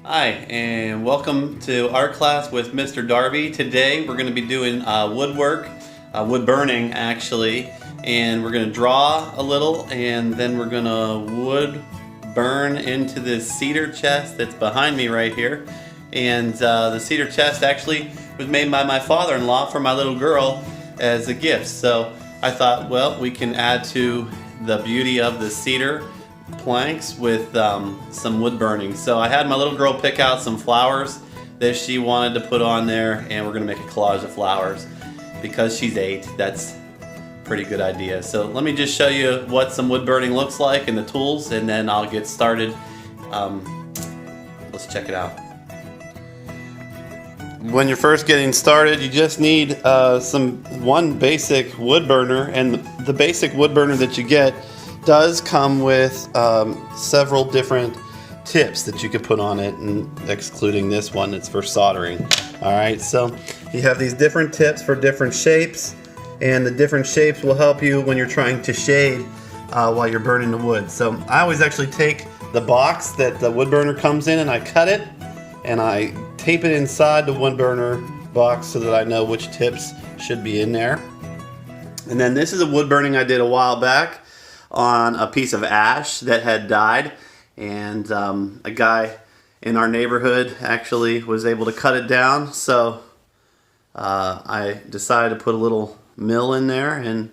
Hi, and welcome to art class with Mr. Darby. Today we're going to be doing woodwork, wood burning actually, and we're going to draw a little and then we're going to wood burn into this cedar chest that's behind me right here. And the cedar chest actually was made by my father-in-law for my little girl as a gift. So I thought, well, we can add to the beauty of the cedar planks with some wood burning. So I had my little girl pick out some flowers that she wanted to put on there, and we're gonna make a collage of flowers. Because she's 8, that's a pretty good idea. So let me just show you what some wood burning looks like and the tools, and then I'll get started. Let's check it out. When you're first getting started, you just need one basic wood burner, and the basic wood burner that you get does come with several different tips that you could put on it, and excluding this one, it's for soldering. Alright, so you have these different tips for different shapes, and the different shapes will help you when you're trying to shade while you're burning the wood. So I always actually take the box that the wood burner comes in and I cut it and I tape it inside the wood burner box so that I know which tips should be in there. And then this is a wood burning I did a while back on a piece of ash that had died, and a guy in our neighborhood actually was able to cut it down, so I decided to put a little mill in there and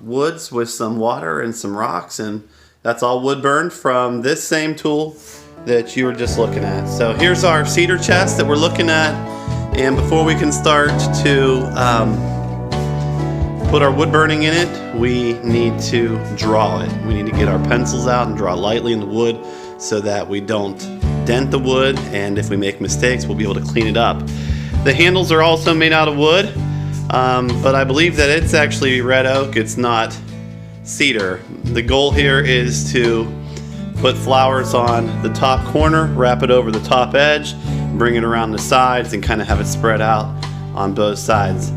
woods with some water and some rocks, and that's all wood burned from this same tool that you were just looking at. So here's our cedar chest that we're looking at, and before we can start to put our wood burning in it, we need to draw it. We need to get our pencils out and draw lightly in the wood so that we don't dent the wood, and if we make mistakes we'll be able to clean it up. The handles are also made out of wood, but I believe that it's actually red oak, it's not cedar. The goal here is to put flowers on the top corner, wrap it over the top edge, bring it around the sides, and kind of have it spread out on both sides.